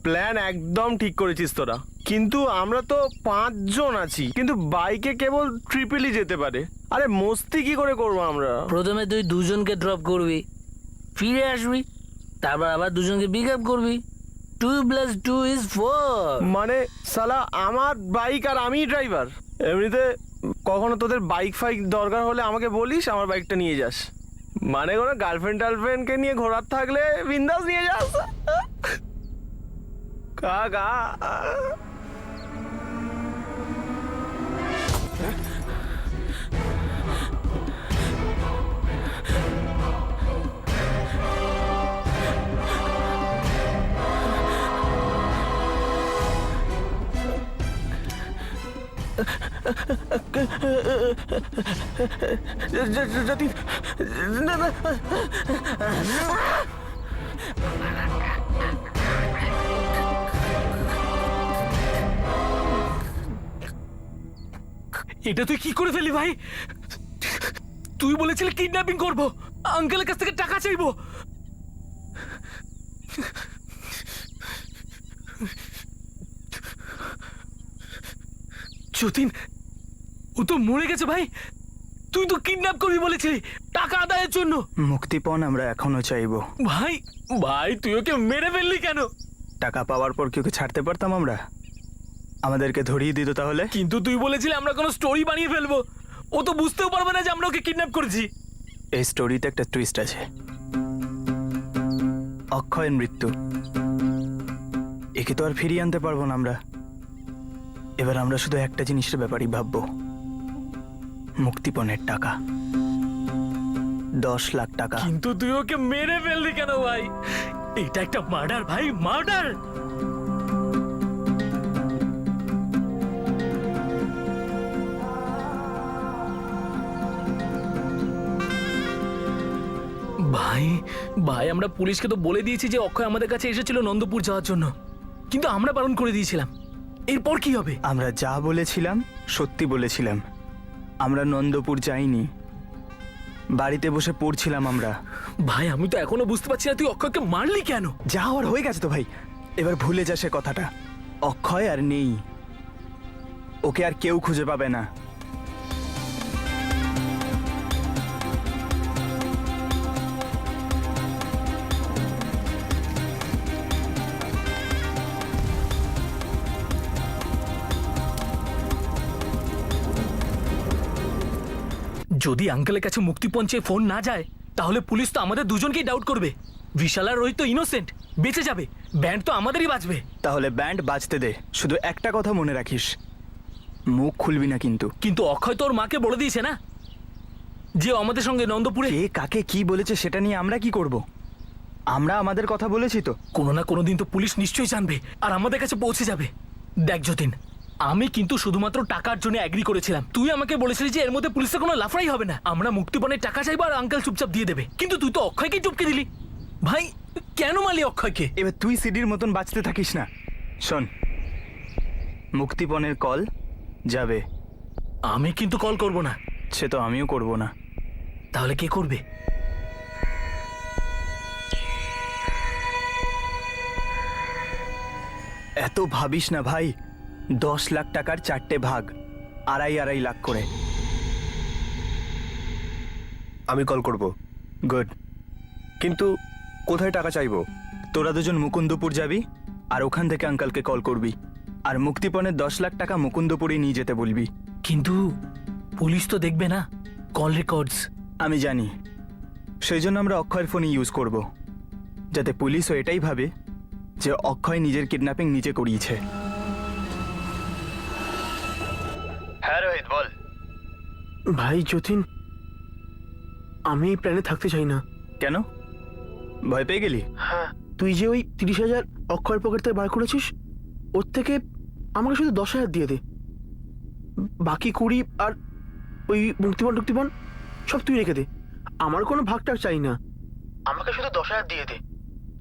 প্ল্যান একদম ঠিক করেছিস তোরা, কিন্তু আমরা তো 5 জন আছি, কিন্তু বাইকে কেবল ট্রিপলই যেতে পারে। আরে মস্তি কি করে করবো আমরা? প্রথমে তুই দুজনকে ড্রপ করবি, ফিরে আসবি, তারপর আবার দুজনকে পিক আপ করবি। 2+2 = 4। মানে সালা আমার বাইক আর আমি ড্রাইভার। এমনিতে কখনো তোদের বাইক ফাইক দরকার হলে আমাকে বলিস, আমার বাইকটা নিয়ে যাস। মানে কোনো গার্লফ্রেন্ডকে নিয়ে ঘোরার থাকলে বিন্দাস নিয়ে যাস। কাকা যতীন, না না, এটা তুই কি করে ফেলি ভাই? তুই বলেছিলি কিডন্যাপিং করব, আঙ্কেলের কাছ থেকে টাকা চাইবো। যতীন, ও তো মরে গেছে ভাই। তুই তো কিডন্যাপ করবি বলেছিলি টাকা আদায়ের জন্য। মুক্তিপণ আমরা এখনো চাইবো। ভাই ভাই, তুই ওকে মেরে ফেললি কেন? টাকা পাওয়ার পর কি ওকে ছাড়তে পারতাম আমরা? আমাদেরকে ধরিয়ে দিত তাহলে। কিন্তু তুই বলেছিলি আমরা কোনো স্টোরি বানিয়ে ফেলবো, ও তো বুঝতেও পারবে না যে আমরা ওকে কিডন্যাপ করেছি। এই স্টোরিতে একটা টুইস্ট আছে। অক্ষয়ের মৃত্যু, একে তো আর ফিরিয়ে আনতে পারবো না আমরা। এবার আমরা শুধু একটা জিনিসের ব্যাপারেই ভাববো, মুক্তিপণের টাকা। 10 লাখ টাকা। কিন্তু তুই ওকে মেরে ফেললি কেন ভাই? এটা একটা মার্ডার ভাই, মার্ডার। ভাই ভাই আমরা পুলিশকে তো বলে দিয়েছি যে অক্ষয় আমাদের কাছে এসেছিল নন্দপুর যাওয়ার জন্য, কিন্তু আমরা বারণ করে দিয়েছিলাম। এরপর কি হবে? আমরা যা বলেছিলাম সত্যি বলেছিলাম। আমরা নন্দপুর যাইনি, বাড়িতে বসে পড়ছিলাম আমরা। ভাই আমি তো এখনো বুঝতে পারছি না তুই অক্ষয়কে মারলি কেন। যা হওয়ার হয়ে গেছে তো ভাই, এবার ভুলে যা সে কথাটা। অক্ষয় আর নেই, ওকে আর কেউ খুঁজে পাবে না। যদি আঙ্কেলের কাছে মুক্তিপণ চেয়ে ফোন না যায় তাহলে পুলিশ তো আমাদের দুজনকেই ডাউট করবে। বিশাল আর রোহিত তো ইনোসেন্ট, বেঁচে যাবে। ব্যান্ড তো আমাদেরই বাঁচবে। তাহলে ব্যান্ড বাজতে দে, শুধু একটা কথা মনে রাখিস, মুখ খুলবি না কিন্তু। কিন্তু অক্ষয় তো ওর মাকে বলে দিয়েছে না যে ও আমাদের সঙ্গে নন্দপুরে। কে কাকে কি বলেছে সেটা নিয়ে আমরা কি করব? আমরা আমাদের কথা বলেছি তো। কোনো না কোনো দিন তো পুলিশ নিশ্চয়ই জানবে আর আমাদের কাছে পৌঁছে যাবে। দেখ যতীন, আমি কিন্তু শুধুমাত্র টাকার জন্য এগ্রি করেছিলাম। তুই আমাকে বলেছিলি যে এর মধ্যে পুলিশের কোনো লাফড়াই হবে না, আমরা মুক্তিপণের টাকা চাইবো আর আঙ্কেল চুপচাপ দিয়ে দেবে। কিন্তু তুই তো অক্ষয়কে চুপকে দিলি। ভাই কেন মারলি অক্ষয়কে? এবার তুই সিডির মতন বাঁচতে থাকিস না। শোন, মুক্তিপণের কল যাবে। আমি কিন্তু কল করব না। সে তো আমিও করব না। তাহলে কে করবে? এত ভাবিস না ভাই, 10 লাখ টাকার 4টে ভাগ, 2.5 লাখ করে। আমি কল করব। গুড। কিন্তু কোথায় টাকা চাইবো? তোরা দুজন মুকুন্দপুর যাবি আর ওখান থেকে আঙ্কালকে কল করবি, আর মুক্তিপণের 10 লাখ টাকা মুকুন্দপুরে নিয়ে যেতে বলবি। কিন্তু পুলিশ তো দেখবে না কল রেকর্ডস। আমি জানি, সেই জন্য আমরা অক্ষয়ের ফোন ইউজ করব, যাতে পুলিশও এটাই ভাবে যে অক্ষয় নিজের কিডন্যাপিং নিজে করিয়েছে। হ্যাঁ রোহিত বল। ভাই যতীন, আমি এই প্ল্যানে থাকতে চাই না। কেন, ভয় পেয়ে গেলি? হ্যাঁ, তুই যে ওই 30,000 অক্ষয়ের পকেট থেকে বার করেছিস, ওর থেকে আমাকে শুধু 10,000 দিয়ে দে। বাকি 20 আর ওই মুক্তিপণ সব তুই রেখে দে। আমার কোনো ভাগটাগ চাই না, আমাকে শুধু 10,000 দিয়ে দে।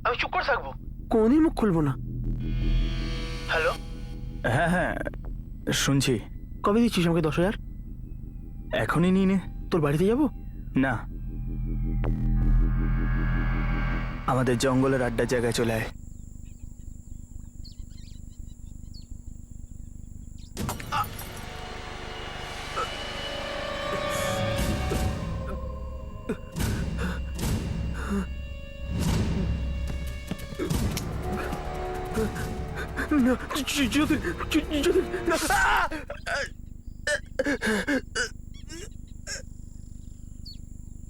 আমি চুপ করে থাকবো, কোনদিন মুখ খুলবো না। হ্যালো? হ্যাঁ হ্যাঁ শুনছি। কবে দিচ্ছিস আমাকে 10,000? এখনই নিয়ে নে। তোর বাড়িতে যাব না, আমাদের জঙ্গলের আড্ডার জায়গায় চলে আয়। না যতীন, যতীন না।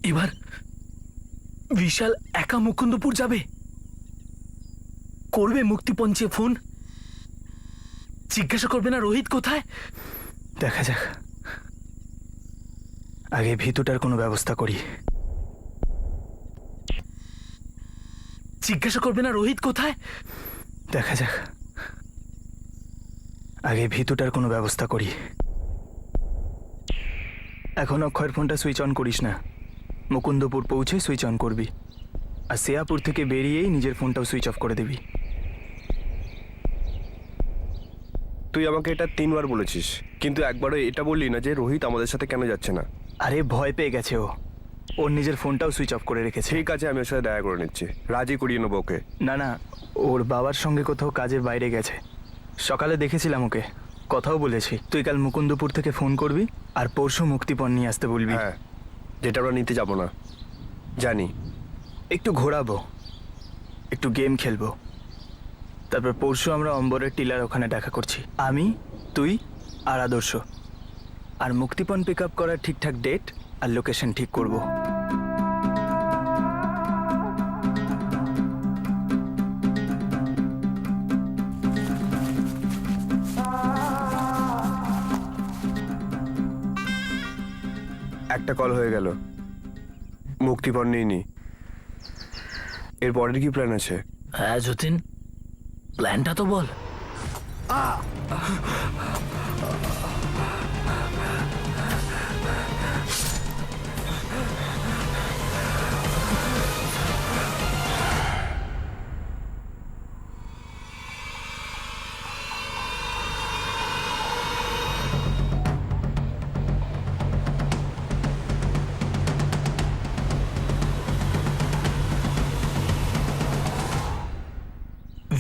এবার বিশাল একা মুকুন্দপুর যাবে, করবে মুক্তিপণ চেয়ে ফোন, জিজ্ঞাসা করবে না রোহিত কোথায়। দেখা যাক, আগে ভিতুটার কোনো ব্যবস্থা করি। জিজ্ঞাসা করবে না রোহিত কোথায়। দেখা যাক, আগে ভিতুটার কোনো ব্যবস্থা করি। এখন অক্ষয়ের ফোনটা সুইচ অন করিস না, মুকুন্দপুর পৌঁছে সুইচ অন করবি, আর সিয়াপুর থেকে বেরিয়েই নিজের ফোনটাও সুইচ অফ করে দিবি। তুই আমাকে এটা 3 বার বলেছিস, কিন্তু একবারও এটা বললি না যে রোহিত আমাদের সাথে কেন যাচ্ছে না। আরে ভয় পেয়ে গেছে ও, ওর নিজের ফোনটাও সুইচ অফ করে রেখেছে। ঠিক আছে, আমি ওর সাথে দেখা করে নিচ্ছি, রাজি করিয়ে নেবো ওকে। না না, ওর বাবার সঙ্গে কোথাও কাজের বাইরে গেছে। সকালে দেখেছিলাম ওকে, কথাও বলেছি। তুই কাল মুকুন্দপুর থেকে ফোন করবি আর পরশু মুক্তিপণ নিয়ে আসতে বলবি। হ্যাঁ, যেটা আমরা নিতে যাব না, জানি। একটু ঘোরাবো, একটু গেম খেলবো, তারপর পরশু আমরা অম্বরের টিলার ওখানে দেখা করছি, আমি, তুই আর আদর্শ। আর মুক্তিপণ পিক আপ করার ঠিকঠাক ডেট আর লোকেশন ঠিক করব। একটা কল হয়ে গেল, মুক্তিপণ নেইনি। এর পরের কি প্ল্যান আছে? হ্যাঁ যতীন, প্ল্যানটা তো বল।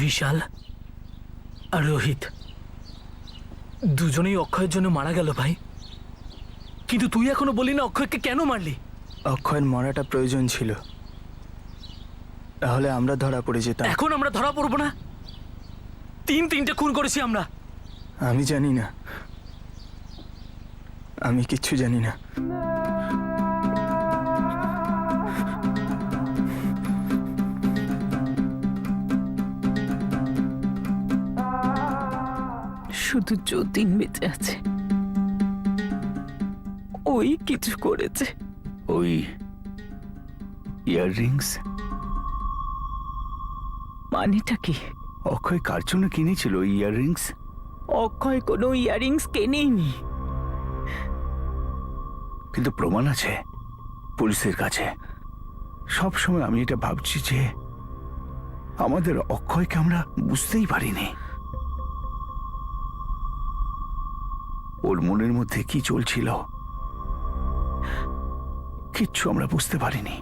বিশাল আর রোহিত দুজনেই অক্ষয়ের জন্য মারা গেল ভাই। কিন্তু তুই এখনো বলি না অক্ষয়কে কেন মারলি? অক্ষয়ের মরাটা প্রয়োজন ছিল, তাহলে আমরা ধরা পড়ে যেতাম। এখন আমরা ধরা পড়বো না? তিনটে খুন করেছি আমরা। আমি জানি না, আমি কিচ্ছু জানি না। শুধু যতীন বেঁচে আছে, ওই কিছু করেছে। ওই ইয়াররিংস মানেটা কি? অক্ষয় কার জন্য কিনেছিল ওই ইয়াররিংস? অক্ষয় কোনো ইয়ারিংস কেনেইনি। কিন্তু প্রমাণ আছে পুলিশের কাছে। সব সময় আমি এটা ভাবছি যে আমাদের অক্ষয়কে আমরা বুঝতেই পারিনি। ওর মনের মধ্যে কি চলছিল কিচ্ছু আমরা বুঝতে পারিনি।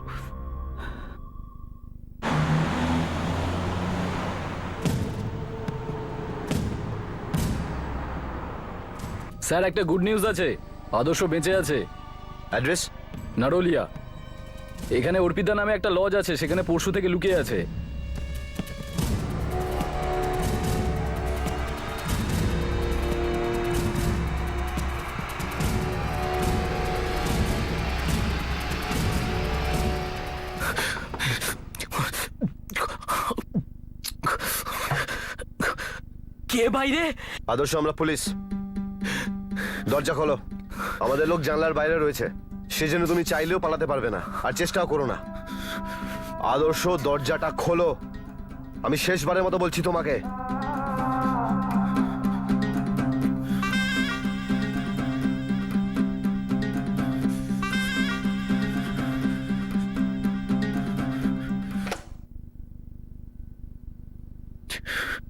স্যার একটা গুড নিউজ আছে, আদর্শ বেঁচে আছে। অ্যাড্রেস? নারোলিয়া। এখানে অর্পিতা নামে একটা লজ আছে, সেখানে পরশু থেকে লুকিয়ে আছে। কে বাইরে? আদর্শ, আমরা পুলিশ। দরজা খোলো। আমাদের লোক জানলার বাইরে রয়েছে, সেজন্য তুমি চাইলেও পালাতে পারবে না, আর চেষ্টাও করো না। আদর্শ, দরজাটা খোলো। আমি শেষবারের মতো বলছি তোমাকে।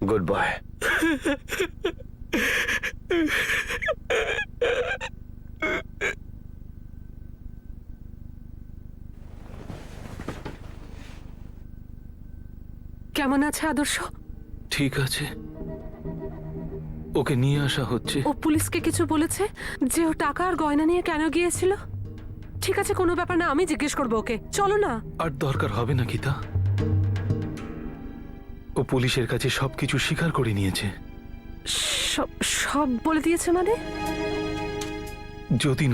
Good boy. কেমন আছে আদর্শ? ঠিক আছে, ওকে নিয়ে আসা হচ্ছে। ও পুলিশকে কিছু বলেছে যে ও টাকা আর গয়না নিয়ে কেন গিয়েছিল? ঠিক আছে, কোনো ব্যাপার না, আমি জিজ্ঞেস করবো ওকে। চলো না। আর দরকার হবে না গীতা, ও পুলিশের কাছে সবকিছু স্বীকার করে নিয়েছে। সব বলে দিয়েছে মানে? যতীন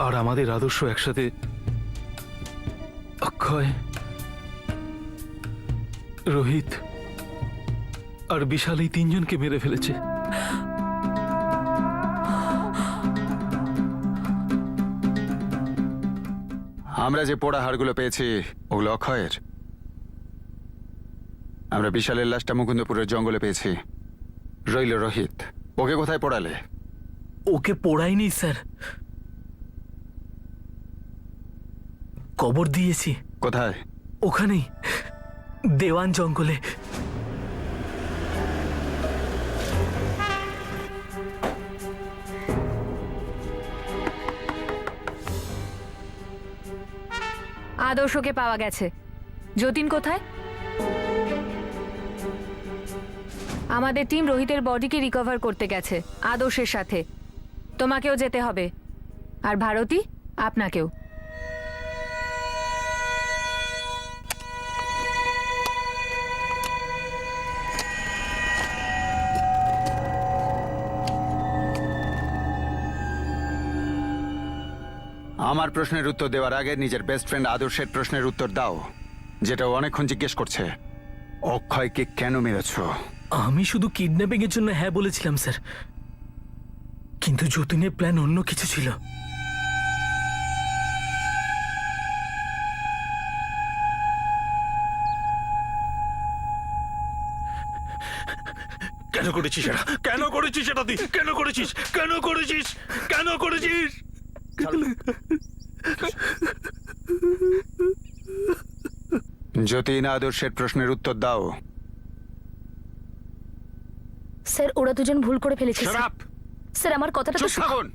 আর আমাদের আদর্শ একসাথে অক্ষয়, রোহিত আর বিশাল এই তিনজনকে মেরে ফেলেছে। আমরা যে পোড়া হাড়গুলো পেয়েছি ওগুলো অক্ষয়ের। আমরা বিশালের লাশটা মুকুন্দপুরের জঙ্গলে পেয়েছি। রইল রোহিত, ওকে কোথায় পোড়ালে? ওকে পোড়াইনি স্যার, কবর দিয়েছি। কোথায়? ওখানেই, দেওয়ান জঙ্গলে। আদর্শকে পাওয়া গেছে। যতীন কোথায়? আমাদের টিম রোহিতের বডিকে রিকভার করতে গেছে আদর্শের সাথে। তোমাকেও যেতে হবে, আর ভারতী আপনাকেও। আমার প্রশ্নের উত্তর দেওয়ার আগে নিজের বেস্ট ফ্রেন্ড আদর্শের প্রশ্নের উত্তর দাও, যেটা ও অনেকক্ষণ জিজ্ঞেস করছে। অক্ষয়কে কেন মেরেছ? আমি শুধু কিডন্যাপিং এর জন্য হ্যাঁ বলেছিলাম স্যার, কিন্তু যতীনের প্ল্যান অন্য কিছু ছিল। কেন করেছিস এটা? কেন করেছিস এটা তুই? কেন করেছিস? কেন করেছিস? কেন করেছিস? যতীন, আদর্শের প্রশ্নের উত্তর দাও। স্যার ওরা দুজন ভুল করে ফেলেছে Shut স্যার। up! স্যার আমার কথাটা তো চুপ থাকুন।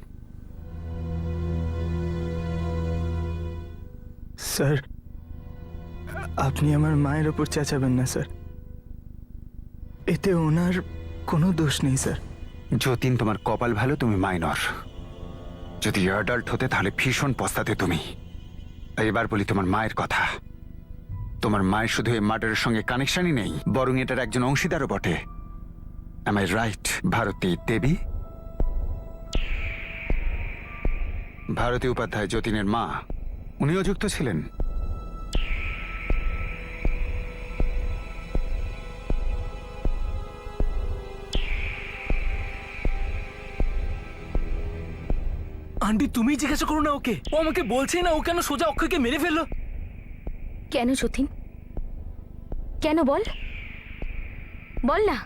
স্যার আপনি আমার মায়ের ওপর চেঁচাবেন না স্যার, এতে ওনার কোনো দোষ নেই স্যার। যতীন, তোমার কপাল ভালো, তুমি মাইনর। যদি অ্যাডাল্ট হতে তাহলে ভীষণ পস্তাতে তুমি। এবার বলি তোমার মায়ের কথা। তোমার মায়ের শুধু এই মার্ডারের সঙ্গে কানেকশনই নেই, বরং এটার একজন অংশীদারও বটে। Am I right, ভারতী দেবী? ভারতী উপাধ্যায় যতীনের মা, উনিও যুক্ত ছিলেন। আন্টি তুমি জিজ্ঞাসা করো না ওকে, ও আমাকে বলছে না ও কেন সোজা অক্ষয়কে মেরে ফেললো। কেন যতীন, কেন বল, বল না।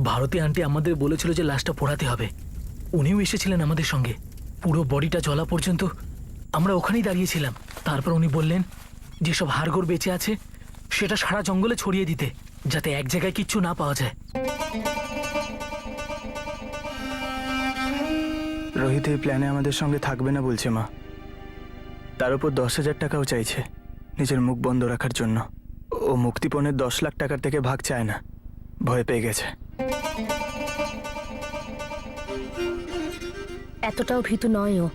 ভারতী আন্টি আমাদের বলেছিল যে লাশটা পোড়াতে হবে, উনিও এসেছিলেন আমাদের সঙ্গে। পুরো বডিটা জ্বলা পর্যন্ত আমরা ওখানেই দাঁড়িয়েছিলাম। তারপর উনি বললেন যেসব হাড়গোড় বেঁচে আছে সেটা সারা জঙ্গলে ছড়িয়ে দিতে, যাতে এক জায়গায় কিচ্ছু না পাওয়া যায়। রোহিত এই প্ল্যানে আমাদের সঙ্গে থাকবে না বলছে মা, তার উপর 10,000 টাকাও চাইছে নিজের মুখ বন্ধ রাখার জন্য। ও মুক্তিপণের 10 লাখ টাকার থেকে ভাগ চায় না, ভয় পেয়ে গেছে। এতটাও ভীতু নয় ও,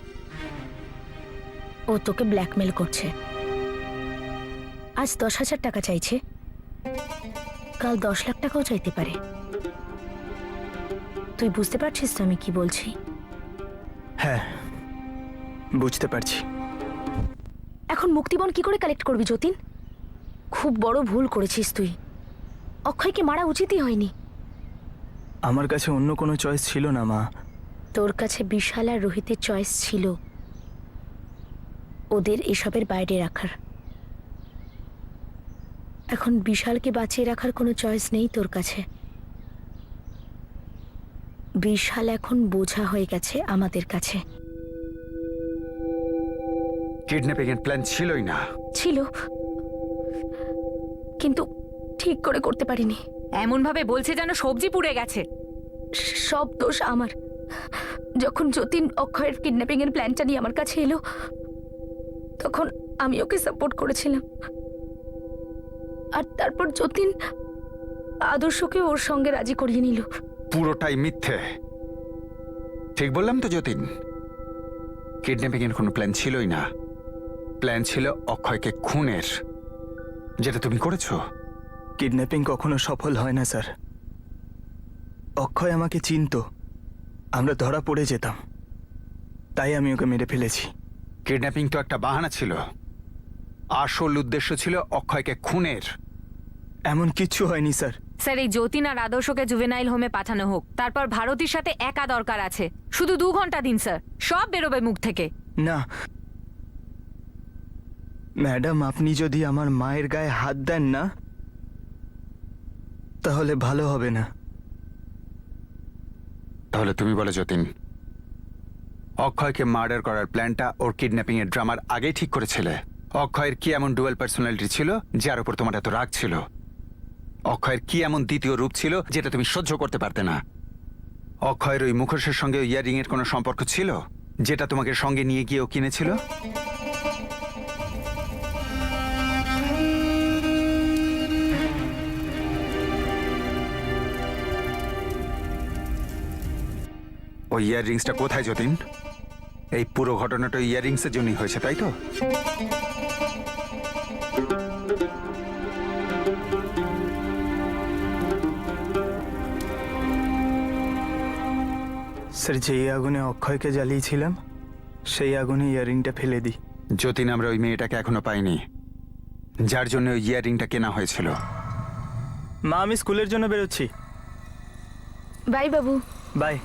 ও তোকে ব্ল্যাকমেল করছে। আজ 10,000 টাকা চাইছে, কাল 10 লাখ টাকাও চাইতে পারে। তুই বুঝতে পারছিস তো আমি কি বলছি? হ্যাঁ, বুঝতে পারছি। এখন মুক্তিপণ কি করে কালেক্ট করবি যতীন? খুব বড় ভুল করেছিস তুই। অক্ষয়কে মারা উচিতই হয়নি। আমার কাছে অন্য কোনো চয়েস ছিল না মা। তোর কাছে বিশাল আর রোহিতের চয়েস ছিল, ওদের এসবের বাইরে রাখার। এখন বিশালকে বাঁচিয়ে রাখার কোনো চয়েস নেই তোর কাছে। বিশাল এখন বোঝা হয়ে গেছে আমাদের কাছে। কিডন্যাপিং এর প্ল্যান ছিলই না। ছিল, কিন্তু ঠিক করে করতে পারিনি। এমন ভাবে বলছে যেন সবজি পুড়ে গেছে। সব দোষ আমার। যখন যতীন অক্ষয়ের কিডন্যাপিং এর প্ল্যানটা নিয়ে আমার কাছে এলো, তখন আমি ওকে সাপোর্ট করেছিলাম। আর তারপর যতীন আদর্শকে ওর সঙ্গে রাজি করিয়ে নিল। পুরোটাই মিথ্যে। ঠিক বললাম তো যতীন? কিডন্যাপিং এর কোনো প্ল্যান ছিলই না। প্ল্যান ছিল অক্ষয়কে খুনের, যেটা তুমি করেছো। কিডন্যাপিং কখনো সফল হয় না স্যার। অক্ষয় আমাকে চিনতো, আমরা ধরা পড়ে যেতাম, তাই আমি ওকে মেরে ফেলেছি। কিডন্যাপিং তো একটা বাহানা ছিল, আসল উদ্দেশ্য ছিল অক্ষয়কে খুনের। এমন কিচ্ছু হয়নি স্যার। স্যার এই যতীন আর আদর্শকে জুভেনাইল হোমে পাঠানো হোক। তারপর ভারতীর সাথে একা দরকার আছে। শুধু 2 ঘন্টা দিন স্যার, সব বেরোবে মুখ থেকে। না ম্যাডাম, আপনি যদি আমার মায়ের গায়ে হাত দেন না, তাহলে ভালো হবে না। তাহলে তুমি বলো যতীন, অক্ষয়কে মার্ডার করার প্ল্যানটা ওর কিডন্যাপিং এর ড্রামার আগেই ঠিক করেছিলে? অক্ষয়ের কি এমন ডুয়াল পার্সোনালিটি ছিল যার উপর তোমার এত রাগ ছিল? অক্ষয়ের কি এমন দ্বিতীয় রূপ ছিল যেটা তুমি সহ্য করতে পারতে না? অক্ষয়ের ওই মুখোশের সঙ্গে ইয়ারিং এর কোনো সম্পর্ক ছিল যেটা তোমাকে সঙ্গে নিয়ে গিয়ে ও কিনেছিল? ওই ইয়াররিংসটা কোথায় যতীন? এই পুরো ঘটনাটা ইয়াররিংসের জন্যই হয়েছে, তাই তো? স্যার, যেই আগুনে অক্ষয়কে জ্বালিয়েছিলাম সেই আগুনে ইয়ারিংটা ফেলে দিই। যতীন, আমরা ওই মেয়েটাকে এখনো পাইনি। যার জন্য ওই ইয়ারিংটা কেনা হয়েছিল। মা আমি স্কুলের জন্য বেরোচ্ছি। By Babu. বাই।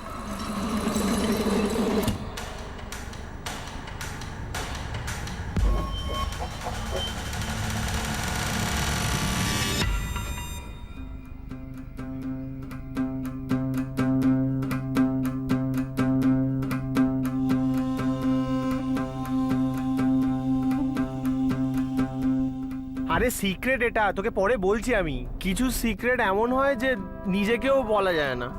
আরে সিক্রেট এটা, তোকে পরে বলছি আমি। কিছু সিক্রেট এমন হয় যে নিজেকেও বলা যায় না।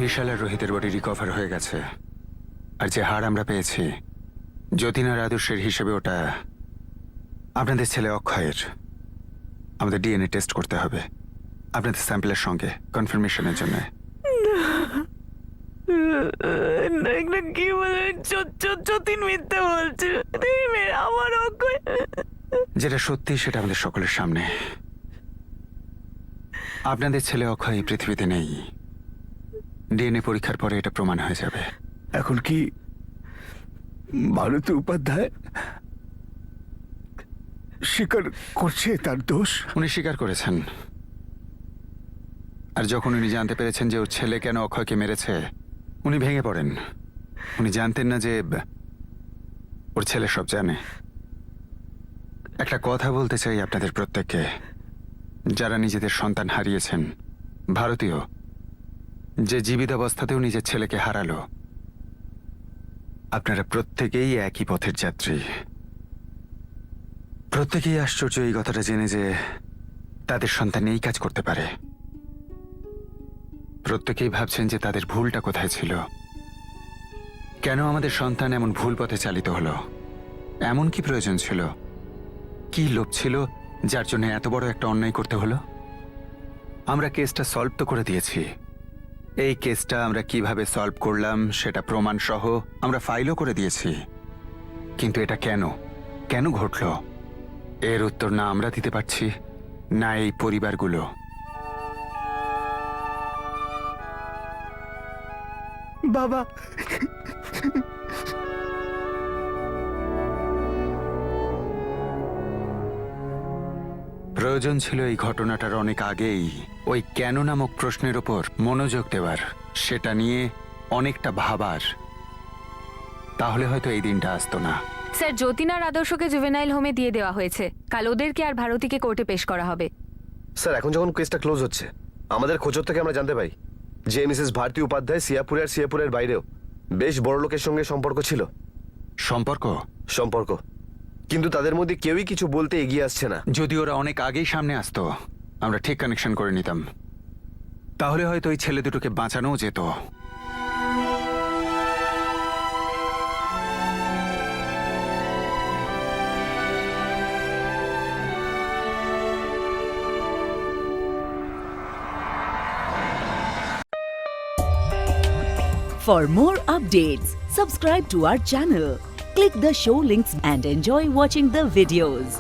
বিশাল আর রোহিতের বডি রিকভার হয়ে গেছে, আর যে হাড় আমরা পেয়েছি যতীন আর আদর্শের হিসেবে ওটা আপনাদের ছেলে অক্ষয়ের। আমাদের ডিএনএ টেস্ট করতে হবে আপনাদের স্যাম্পলের সঙ্গে কনফার্মেশনের জন্য। কি বলে যতীন মিথ্যে বলছে, আমার অক্ষয়। যেটা সত্যি সেটা আমাদের সকলের সামনে। আপনাদের ছেলে অক্ষয় এই পৃথিবীতে নেই। ডিএনএ পরীক্ষার পরে এটা প্রমাণ হয়ে যাবে। এখন কি মারুতি উপাধ্যায় স্বীকার করছে তার দোষ? উনি স্বীকার করেছেন, আর যখন উনি জানতে পেরেছেন যে ওর ছেলে কেন অক্ষয়কে মেরেছে উনি ভেঙে পড়েন। উনি জানতেন না যে ওর ছেলে সব জানে। একটা কথা বলতে চাই আপনাদের প্রত্যেককে, যারা নিজেদের সন্তান হারিয়েছেন, ভারতীয়, যে জীবিত অবস্থাতেও নিজের ছেলেকে হারালো। আপনারা প্রত্যেকেই একই পথের যাত্রী। প্রত্যেকেই আশ্চর্য এই কথাটা জেনে যে তাদের সন্তান এই কাজ করতে পারে। প্রত্যেকেই ভাবছেন যে তাদের ভুলটা কোথায় ছিল, কেন আমাদের সন্তান এমন ভুল পথে চালিত হলো, এমন কি প্রয়োজন ছিল, কি লোভ ছিল যার জন্য এত বড় একটা অন্যায় করতে হলো। আমরা কেসটা সলভ তো করে দিয়েছি। এই কেসটা আমরা কিভাবে সলভ করলাম সেটা প্রমাণ সহ আমরা ফাইলও করে দিয়েছি, কিন্তু এটা কেন কেন ঘটল এর উত্তর না আমরা দিতে পারছি না এই পরিবারগুলো। বাবা, প্রয়োজন ছিল এই ঘটনাটার অনেক আগেই ওই কেন নামক প্রশ্নের ওপর মনোযোগ দেওয়ার, সেটা নিয়ে অনেকটা ভাবার। তাহলে হয়তো এই দিনটা আসতো না। স্যার, যতীন আর আদর্শকে জুভেনাইল হোমে দিয়ে দেওয়া হয়েছে। কাল ওদেরকে আর ভারতীকে কোর্টে পেশ করা হবে। স্যার, এখন যখন কেসটা ক্লোজ হচ্ছে, আমাদের খোঁজত থেকে আমরা জানতে পাই যে মিসেস ভারতী উপাধ্যায় সিয়াপুরে আর সিয়াপুরের বাইরেও বেশ বড় লোকের সঙ্গে সম্পর্ক ছিল। সম্পর্ক কিন্তু তাদের মধ্যে কেউই কিছু বলতে এগিয়ে আসছে না। যদি ওরা অনেক আগেই সামনে আসতো, আমরা ঠিক কানেকশন করে নিতাম, তাহলে হয়তো ওই ছেলে দুটোকে বাঁচানোও যেত। For more updates, subscribe to our channel, click the show links and enjoy watching the videos.